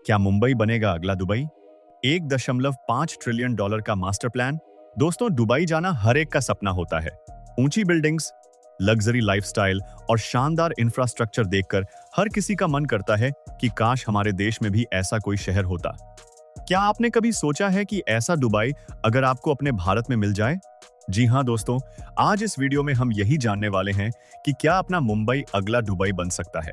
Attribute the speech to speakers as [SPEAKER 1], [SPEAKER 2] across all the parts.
[SPEAKER 1] क्या मुंबई बनेगा अगला दुबई? 1.5 ट्रिलियन डॉलर का मास्टर प्लान। दोस्तों, दुबई जाना हर एक का सपना होता है। ऊंची बिल्डिंग्स, लग्जरी लाइफस्टाइल और शानदार इंफ्रास्ट्रक्चर देखकर हर किसी का मन करता है कि काश हमारे देश में भी ऐसा कोई शहर होता। क्या आपने कभी सोचा है कि ऐसा दुबई अगर आपको अपने भारत में मिल जाए? जी हाँ दोस्तों, आज इस वीडियो में हम यही जानने वाले हैं कि क्या अपना मुंबई अगला दुबई बन सकता है।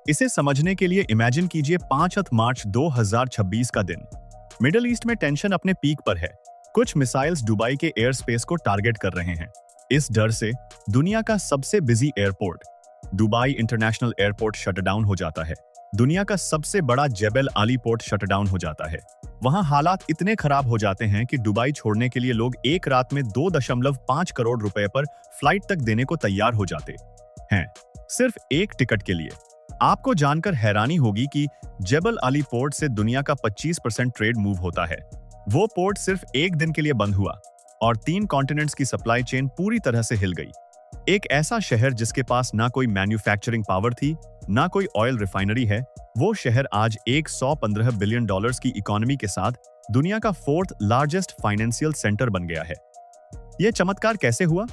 [SPEAKER 1] इसे समझने के लिए इमेजिन कीजिए 5 मार्च 2026 का दिन। मिडिल ईस्ट में टेंशन अपने पीक पर है। कुछ मिसाइल्स दुबई के एयर स्पेस को टारगेट कर रहे हैं। इस डर से दुनिया का सबसे busy airport Dubai international airport shutdown हो जाता है। दुनिया का सबसे बड़ा जेबल आली पोर्ट शटडाउन हो जाता है। वहां हालात इतने खराब हो जाते हैं कि दुबई छोड़ने के लिए लोग एक रात में 2.5 करोड़ रुपए पर फ्लाइट तक देने को तैयार हो जाते हैं, सिर्फ एक टिकट के लिए। आपको जानकर हैरानी होगी कि जेबल आली पोर्ट से दुनिया का 25% ट्रेड मूव होता है। वो पोर्ट सिर्फ एक दिन के लिए बंद हुआ और 3 कॉन्टिनेंट्स की सप्लाई चेन पूरी तरह से हिल गई। एक ऐसा शहर जिसके पास ना कोई मैन्युफैक्चरिंग पावर थी, ना कोई ऑयल रिफाइनरी है, वो शहर आज 115 बिलियन डॉलर्स की इकोनॉमी के साथ दुनिया का 4th लार्जेस्ट फाइनेंशियल सेंटर बन गया है। यह चमत्कार कैसे हुआ?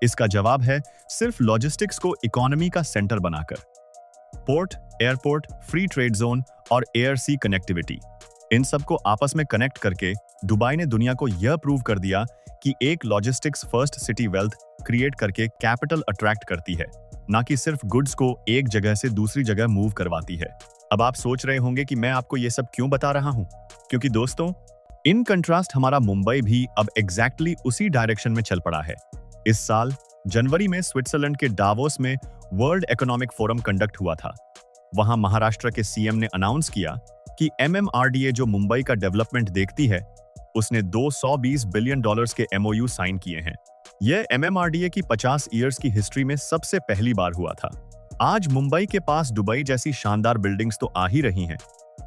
[SPEAKER 1] इसका जवाब है सिर्फ लॉजिस्टिक्स को इकोनॉमी का सेंटर बनाकर। Port, airport, free trade zone और एयर सी कनेक्टिविटी, इन सबको आपस में कनेक्ट करके दुबई ने दुनिया को यह प्रूव कर दिया कि एक logistics first city wealth create करके कैपिटल अट्रैक्ट करती है, ना कि सिर्फ गुड्स को एक जगह से दूसरी जगह मूव करवाती है। अब आप सोच रहे होंगे कि मैं आपको ये सब क्यों बता रहा हूँ, क्योंकि दोस्तों, इन कंट्रास्ट हमारा मुंबई भी अब एग्जैक्टली उसी डायरेक्शन में चल पड़ा है। इस साल जनवरी में स्विट्जरलैंड के डावोस में वर्ल्ड इकोनॉमिक फोरम कंडक्ट हुआ था। वहां महाराष्ट्र के सीएम ने अनाउंस किया कि MMRDA जो मुंबई का डेवलपमेंट देखती है, उसने 220 बिलियन डॉलर्स के MOU साइन किए हैं। यह MMRDA की 50 ईयर्स की हिस्ट्री में सबसे पहली बार हुआ था। आज मुंबई के पास दुबई जैसी शानदार बिल्डिंग्स तो आ ही रही हैं,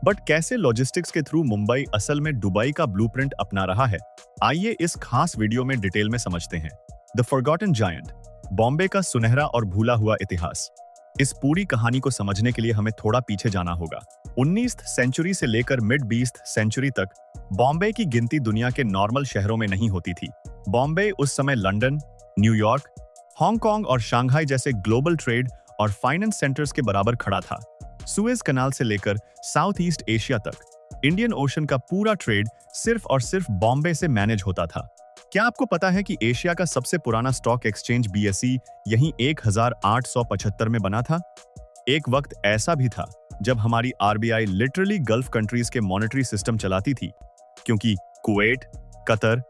[SPEAKER 1] बट कैसे लॉजिस्टिक्स के थ्रू मुंबई असल में दुबई का ब्लूप्रिंट अपना रहा है, आइए इस खास वीडियो में डिटेल में समझते हैं। द फॉरगॉटन जायंट, बॉम्बे का सुनहरा और भूला हुआ इतिहास। इस पूरी कहानी को समझने के लिए हमें थोड़ा पीछे जाना होगा। 19th सेंचुरी से लेकर मिड 20th सेंचुरी तक बॉम्बे की गिनती दुनिया के नॉर्मल शहरों में नहीं होती थी। बॉम्बे उस समय लंदन, न्यूयॉर्क, हांगकांग और शंघाई जैसे ग्लोबल ट्रेड और फाइनेंस सेंटर्स के बराबर खड़ा था। सुएज कनाल से लेकर साउथ ईस्ट एशिया तक इंडियन ओशन का पूरा ट्रेड सिर्फ और सिर्फ बॉम्बे से मैनेज होता था। क्या आपको पता है कि एशिया का सबसे पुराना स्टॉक एक्सचेंज BSE यहीं 1875 में बना था? एक वक्त ऐसा भी था जब हमारी RBI लिटरली गल्फ कंट्रीज के मॉनेटरी सिस्टम चलाती थी, क्योंकि कुवैत, कतर,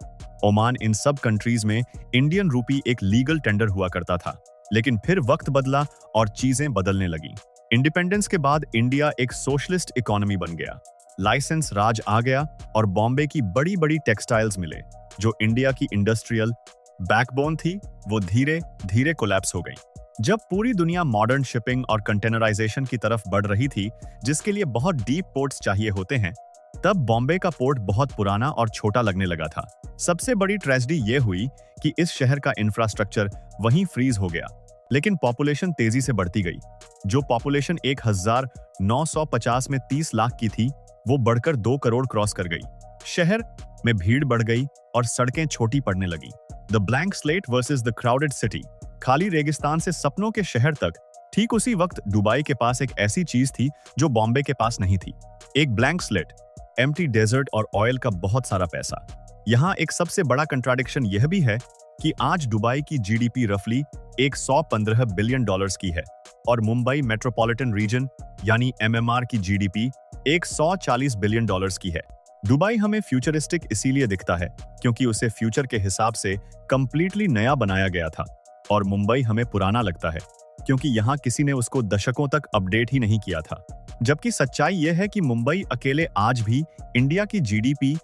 [SPEAKER 1] ओमान, इन सब कंट्रीज में इंडियन रूपी एक लीगल टेंडर हुआ करता था। लेकिन फिर वक्त बदला और चीजें बदलने लगी। इंडिपेंडेंस के बाद इंडिया एक सोशलिस्ट इकोनॉमी बन गया, लाइसेंस राज आ गया और बॉम्बे की बड़ी बड़ी टेक्सटाइल्स मिले, जो इंडिया की इंडस्ट्रियल बैकबोन थी, वो धीरे धीरे कोलैप्स हो गई। जब पूरी दुनिया मॉडर्न शिपिंग और कंटेनराइजेशन की तरफ बढ़ रही थी, जिसके लिए बहुत डीप पोर्ट्स चाहिए होते हैं, तब बॉम्बे का पोर्ट बहुत पुराना और छोटा लगने लगा था। सबसे बड़ी ट्रेजेडी ये हुई कि इस शहर का इंफ्रास्ट्रक्चर वहीं फ्रीज हो गया, लेकिन पॉपुलेशन तेजी से बढ़ती गई। जो पॉपुलेशन 1950 में 30 लाख की थी, वो बढ़कर 2 करोड़ क्रॉस कर गई। शहर में भीड़ बढ़ गई और सड़कें छोटी पड़ने लगी। The blank slate versus the crowded city, खाली रेगिस्तान से सपनों के शहर तक। ठीक उसी वक्त दुबई के पास एक ऐसी चीज थी जो बॉम्बे के पास नहीं थी। एक ब्लैंक स्लेट, एम्प्टी डेजर्ट और ऑयल का बहुत सारा पैसा। यहाँ एक सबसे बड़ा कंट्राडिक्शन यह भी है कि आज दुबई की GDP रफली 115 बिलियन डॉलर्स की है और मुंबई मेट्रोपॉलिटन रीजन यानी MMR की GDP 140 बिलियन डॉलर्स की है। दुबई हमें फ्यूचरिस्टिक इसीलिए दिखता है क्योंकि उसे फ्यूचर के हिसाब से कंप्लीटली नया बनाया गया था, और मुंबई हमें पुराना लगता है क्योंकि यहाँ किसी ने उसको दशकों तक अपडेट ही नहीं किया था। जबकि सच्चाई यह है कि मुंबई अकेले आज भी इंडिया की GDP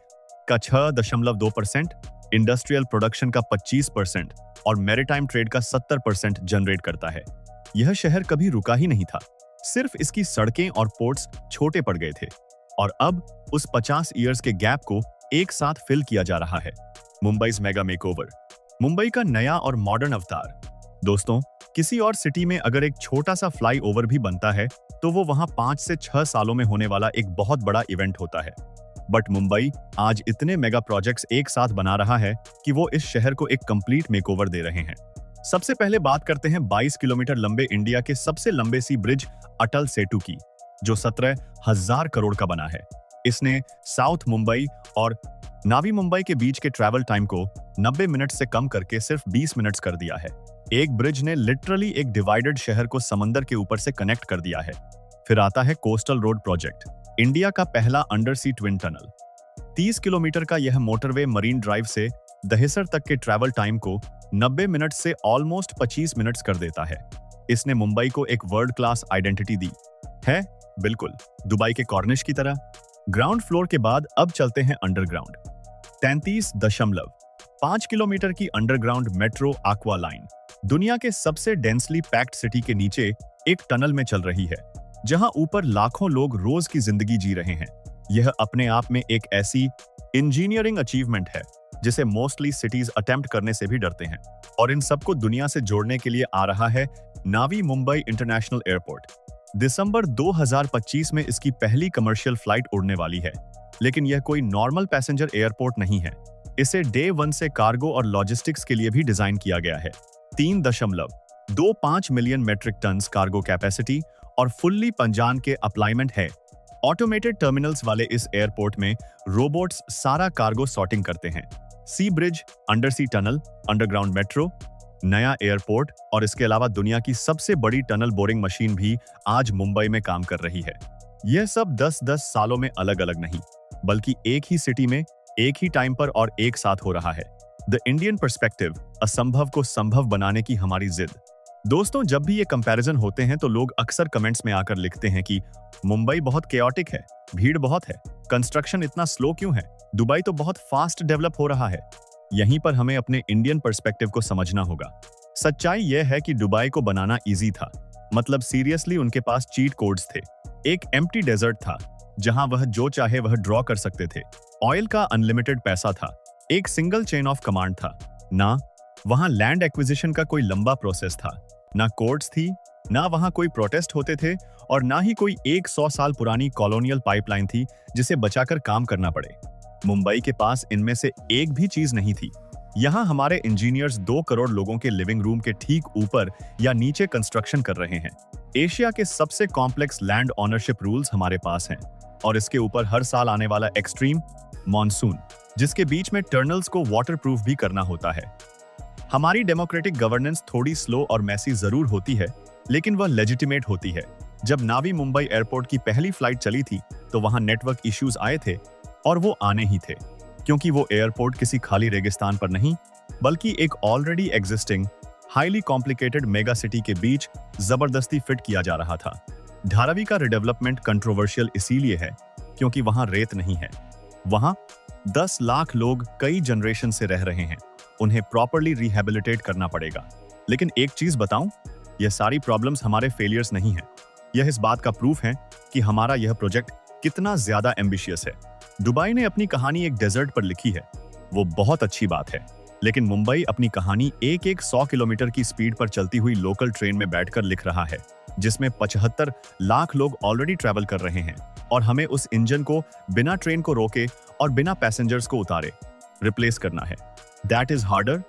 [SPEAKER 1] का 6.2%, इंडस्ट्रियल प्रोडक्शन का 25% और मैरीटाइम ट्रेड का 70% जनरेट करता है। यह शहर कभी रुका ही नहीं था, सिर्फ इसकी सड़कें और पोर्ट्स छोटे पड़ गए थे, और अब उस 50 ईयर्स के गैप को एक साथ फिल किया जा रहा है। मुंबई's मेगा मेकओवर, मुंबई का नया और मॉडर्न अवतार। दोस्तों, किसी और सिटी में अगर एक छोटा सा फ्लाईओवर भी बनता है तो वो वहां 5 से 6 सालों में होने वाला एक बहुत बड़ा इवेंट होता है। बट मुंबई आज इतने मेगा प्रोजेक्ट्स एक साथ बना रहा है कि वो इस शहर को एक कंप्लीट मेकओवर दे रहे हैं। सबसे पहले बात करते हैं 22 किलोमीटर लंबे इंडिया के सबसे लंबे सी ब्रिज अटल सेतु की, जो 17,000 करोड़ का बना है। इसने साउथ मुंबई और नावी मुंबई के बीच के ट्रैवल टाइम को 90 मिनट से कम करके सिर्फ 20 मिनट्स कर दिया है। एक ब्रिज ने लिटरली एक डिवाइडेड शहर को समंदर के ऊपर से कनेक्ट कर दिया है। फिर आता है कोस्टल रोड प्रोजेक्ट, इंडिया का पहला अंडर सी ट्विन टनल। 30 किलोमीटर का यह मोटरवे मरीन ड्राइव से दहिसर तक के ट्रैवल टाइम को 90 मिनट से ऑलमोस्ट 25 मिनट्स कर देता है। इसने मुंबई को एक वर्ल्ड क्लास आइडेंटिटी दी है, बिल्कुल दुबई के कॉर्निश की तरह। ग्राउंड फ्लोर के बाद अब चलते हैं अंडरग्राउंड। 33.5 किलोमीटर की अंडरग्राउंड मेट्रो एक्वा लाइन दुनिया के सबसे डेंसली पैक्ड सिटी के नीचे एक टनल में चल रही है, जहां ऊपर लाखों लोग रोज की जिंदगी जी रहे हैं। यह अपने आप में एक ऐसी इंजीनियरिंग अचीवमेंट है जिसे मोस्टली सिटीज अटेम्प्ट करने से भी डरते हैं। और इन सबको दुनिया से जोड़ने के लिए आ रहा है नावी मुंबई इंटरनेशनल एयरपोर्ट। दिसंबर 2025 में इसकी पहली कमर्शियल फ्लाइट उड़ने वाली है, लेकिन यह कोई नॉर्मल पैसेंजर एयरपोर्ट नहीं है। इसे डे 1 से कार्गो और लॉजिस्टिक्स के लिए भी डिजाइन किया गया है। 3.25 million metric tons cargo capacity और फुल्ली पंजान के अप्लाइमेंट है। ऑटोमेटेड टर्मिनल्स वाले इस एयरपोर्ट में रोबोट्स सारा कार्गो सॉर्टिंग करते हैं। सी ब्रिज, अंडर सी टनल, अंडरग्राउंड मेट्रो, नया एयरपोर्ट और इसके अलावा दुनिया की सबसे बड़ी टनल बोरिंग मशीन भी आज मुंबई में काम कर रही है। यह सब 10-10 सालों में अलग अलग नहीं, बल्कि एक ही सिटी में एक ही टाइम पर और एक साथ हो रहा है। द इंडियन पर्सपेक्टिव, असंभव को संभव बनाने की हमारी जिद। दोस्तों, जब भी ये कंपैरिजन होते हैं तो लोग अक्सर कमेंट्स में आकर लिखते हैं कि मुंबई बहुत केओटिक है, भीड़ बहुत है, कंस्ट्रक्शन इतना स्लो क्यों है, दुबई तो बहुत फास्ट डेवलप हो रहा है। यहीं पर हमें अपने इंडियन पर्सपेक्टिव को समझना होगा। सच्चाई यह है कि दुबई को बनाना इजी था, मतलब सीरियसली उनके पास चीट कोड्स थे। एक एम्प्टी डेजर्ट था जहां वह जो चाहे वह ड्रॉ कर सकते थे। ऑयल का अनलिमिटेड पैसा था, एक सिंगल चेन ऑफ कमांड था। ना वहां लैंड एक्विजिशन का कोई लंबा प्रोसेस था, ना कोर्ट्स थी, ना वहां कोई प्रोटेस्ट होते थे, और ना ही कोई 100 साल पुरानी कॉलोनियल पाइपलाइन थी जिसे बचाकर काम करना पड़े। मुंबई के पास इनमें से एक भी चीज नहीं थी। यहाँ हमारे इंजीनियर्स 2 करोड़ लोगों के लिविंग रूम के ठीक ऊपर या नीचे कंस्ट्रक्शन कर रहे हैं। एशिया के सबसे कॉम्प्लेक्स लैंड ऑनरशिप रूल्स हमारे पास हैं, और इसके ऊपर हर साल आने वाला एक्सट्रीम मॉनसून, जिसके बीच में टर्नल्स को वाटरप्रूफ भी करना होता है। हमारी डेमोक्रेटिक गवर्नेंस थोड़ी स्लो और मैसी जरूर होती है, लेकिन वह लेजिटिमेट होती है। जब नावी मुंबई एयरपोर्ट की पहली फ्लाइट चली थी तो वहां नेटवर्क इश्यूज आए थे, और वो आने ही थे, क्योंकि वो एयरपोर्ट किसी खाली रेगिस्तान पर नहीं, बल्कि एक already existing highly complicated mega city के बीच जबरदस्ती फिट किया जा रहा था। धारावी का रिडेवलपमेंट कंट्रोवर्शियल इसीलिए है क्योंकि वहां रेत नहीं है। वहां 10 लाख लोग कई जनरेशन से रह रहे हैं, उन्हें प्रॉपर्ली रिहेबिलिटेट करना पड़ेगा। लेकिन एक चीज बताऊं, यह सारी प्रॉब्लम्स हमारे फेलियर्स नहीं है। यह इस बात का प्रूफ है कि हमारा यह प्रोजेक्ट कितना ज्यादा एम्बिशियस है। दुबई ने अपनी कहानी एक डेजर्ट पर लिखी है, वो बहुत अच्छी बात है, लेकिन मुंबई अपनी कहानी एक 100 किलोमीटर की स्पीड पर चलती हुई लोकल ट्रेन में बैठकर लिख रहा है, जिसमें 75 लाख लोग ऑलरेडी ट्रैवल कर रहे हैं, और हमें उस इंजन को बिना ट्रेन को रोके और बिना पैसेंजर्स को उतारे रिप्लेस करना है। दैट इज हार्डर,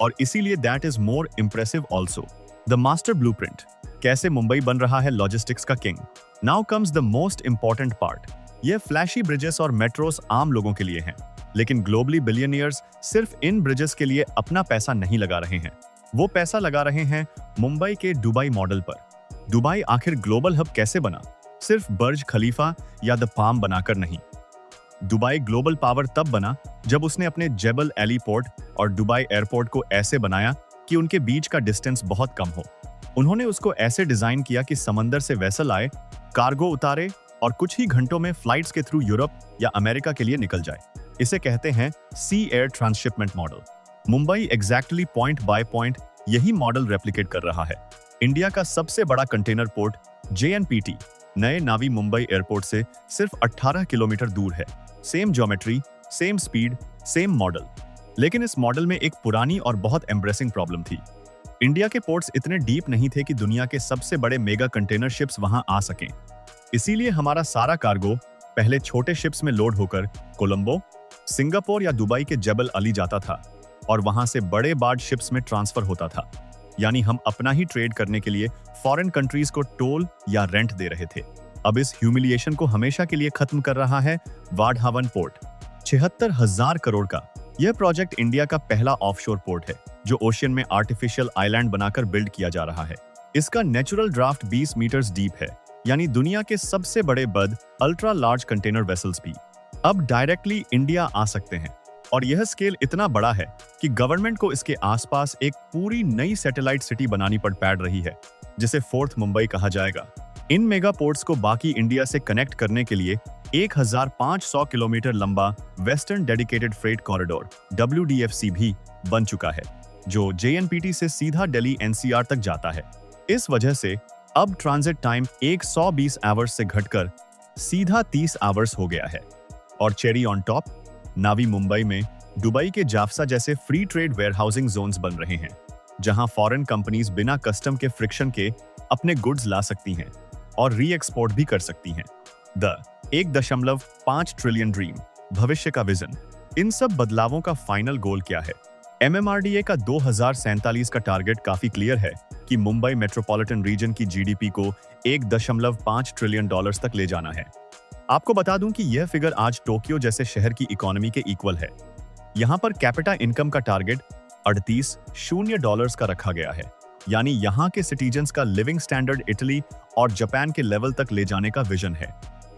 [SPEAKER 1] और इसीलिए that is more impressive also. The master blueprint, कैसे मुंबई बन रहा है लॉजिस्टिक्स का king. Now comes the most important part. ये फ्लैशी ब्रिजेस और मेट्रोस आम लोगों के लिए हैं, लेकिन ग्लोबली बिलियनियर्स सिर्फ इन ब्रिजेस के लिए अपना पैसा नहीं लगा रहे हैं, वो पैसा लगा रहे हैं मुंबई के दुबई मॉडल पर। दुबई आखिर ग्लोबल हब कैसे बना? सिर्फ बर्ज खलीफा या द पाम बनाकर नहीं। दुबई ग्लोबल पावर तब बना जब उसने अपने जेबल एलीपोर्ट और दुबई एयरपोर्ट को ऐसे बनाया कि उनके बीच का डिस्टेंस बहुत कम हो। उन्होंने उसको ऐसे डिजाइन किया कि समंदर से वेसल आए, कार्गो उतारे और कुछ ही घंटों में फ्लाइट्स के थ्रू यूरोप या अमेरिका के लिए निकल जाए। इसे कहते हैं sea air transshipment model. Mumbai exactly point by point यही मॉडल रेप्लिकेट कर रहा है। इंडिया का सबसे बड़ा कंटेनर पोर्ट JNPT नए नावी मुंबई एयरपोर्ट से सिर्फ 18 किलोमीटर दूर है। Same geometry, same speed, same model. लेकिन इस मॉडल में एक पुरानी और बहुत एम्ब्रेसिंग प्रॉब्लम थी। इंडिया के पोर्ट्स इतने डीप नहीं थे कि दुनिया के सबसे बड़े मेगा कंटेनर शिप्स वहां आ सकें। इसीलिए हमारा सारा कार्गो पहले छोटे शिप्स में लोड होकर कोलंबो, सिंगापुर या दुबई के जबल अली जाता था और वहां से बड़े बार्ज शिप्स में ट्रांसफर होता था। यानी हम अपना ही ट्रेड करने के लिए फॉरेन कंट्रीज को टोल या रेंट दे रहे थे। अब इस ह्यूमिलिएशन को हमेशा के लिए खत्म कर रहा है वाडहावन पोर्ट। 76,000 करोड़ का यह प्रोजेक्ट इंडिया का पहला ऑफशोर पोर्ट है जो ओशियन में आर्टिफिशियल आइलैंड बनाकर बिल्ड किया जा रहा है। इसका नेचुरल ड्राफ्ट 20 मीटर्स डीप है, यानी दुनिया के सबसे बड़े बद अल्ट्रा लार्ज कंटेनर वेसल्स भी अब डायरेक्टली इंडिया आ सकते हैं। और यह स्केल इतना बड़ा है कि गवर्नमेंट को इसके आसपास एक पूरी नई सैटेलाइट सिटी बनानी पड़ रही है, जिसे फोर्थ मुंबई कहा जाएगा। इन मेगा पोर्ट्स को बाकी इंडिया से कनेक्ट करने के लिए 1500 किलोमीटर लंबा western dedicated freight corridor WDFC भी बन चुका है, जो JNPT से सीधा दिल्ली NCR तक जाता है। इस वजह से अब ट्रांजिट टाइम 120 आवर्स से घटकर सीधा 30 आवर्स हो गया है। और चेरी ऑन टॉप, नावी मुंबई में दुबई के जाफसा जैसे फ्री ट्रेड वेयरहाउसिंग जोन्स बन रहे हैं, जहां फॉरेन कंपनीज बिना कस्टम के फ्रिक्शन के अपने गुड्स ला सकती हैं और री एक्सपोर्ट भी कर सकती हैं। द 1.5 ट्रिलियन ड्रीम, भविष्य का विजन। इन सब बदलावों का फाइनल गोल क्या है? MMRDA का 2047 का टारगेट काफी क्लियर है कि मुंबई मेट्रोपॉलिटन रीजन की GDP को 1.5 ट्रिलियन डॉलर्स तक ले जाना है। आपको बता दूं कि यह फिगर आज टोक्यो जैसे शहर की इकोनॉमी के इक्वल है। यहाँ पर कैपिटा इनकम का टारगेट 38 डॉलर्स का रखा गया है, यानी यहाँ के सिटीजन्स का लिविंग स्टैंडर्ड इटली और जापान के लेवल तक ले जाने का विजन है।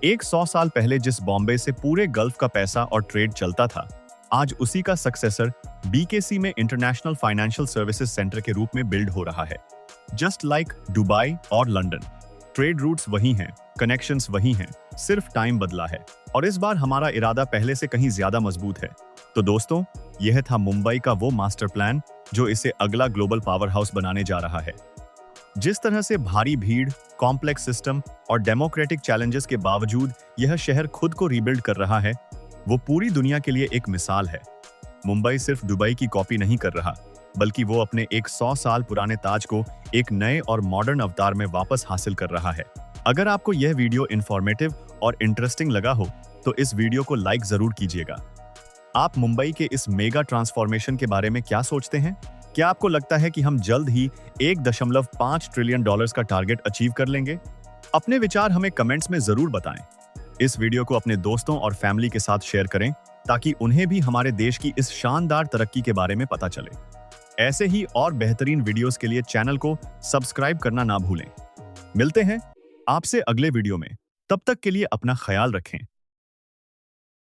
[SPEAKER 1] 100 साल पहले जिस बॉम्बे से पूरे गल्फ का पैसा और ट्रेड चलता था, आज उसी का सक्सेसर BKC में इंटरनेशनल फाइनेंशियल सर्विसेज सेंटर के रूप में बिल्ड हो रहा है। जस्ट लाइक दुबई और लंदन, ट्रेड रूट्स वही हैं, कनेक्शंस वही हैं, सिर्फ टाइम बदला है। और इस बार हमारा इरादा पहले से कहीं ज्यादा मजबूत है। तो दोस्तों, यह था मुंबई का वो मास्टर प्लान जो इसे अगला ग्लोबल पावर हाउस बनाने जा रहा है। जिस तरह से भारी भीड़, कॉम्प्लेक्स सिस्टम और डेमोक्रेटिक चैलेंजेस के बावजूद यह शहर खुद को रीबिल्ड कर रहा है, वो पूरी दुनिया के लिए एक मिसाल है। मुंबई सिर्फ दुबई की कॉपी नहीं कर रहा, बल्कि वो अपने 100 साल पुराने ताज को एक नए और मॉडर्न अवतार में वापस हासिल कर रहा है। अगर आपको यह वीडियो इंफॉर्मेटिव और इंटरेस्टिंग लगा हो तो इस वीडियो को लाइक जरूर कीजिएगा। आप मुंबई के इस मेगा ट्रांसफॉर्मेशन के बारे में क्या सोचते हैं? क्या आपको लगता है कि हम जल्द ही 1.5 ट्रिलियन डॉलर्स का टारगेट अचीव कर लेंगे? अपने विचार हमें कमेंट्स में जरूर बताएं। इस वीडियो को अपने दोस्तों और फैमिली के साथ शेयर करें ताकि उन्हें भी हमारे देश की इस शानदार तरक्की के बारे में पता चले। ऐसे ही और बेहतरीन वीडियोस के लिए चैनल को सब्सक्राइब करना ना भूलें। मिलते हैं आपसे अगले वीडियो में। तब तक के लिए अपना ख्याल रखें।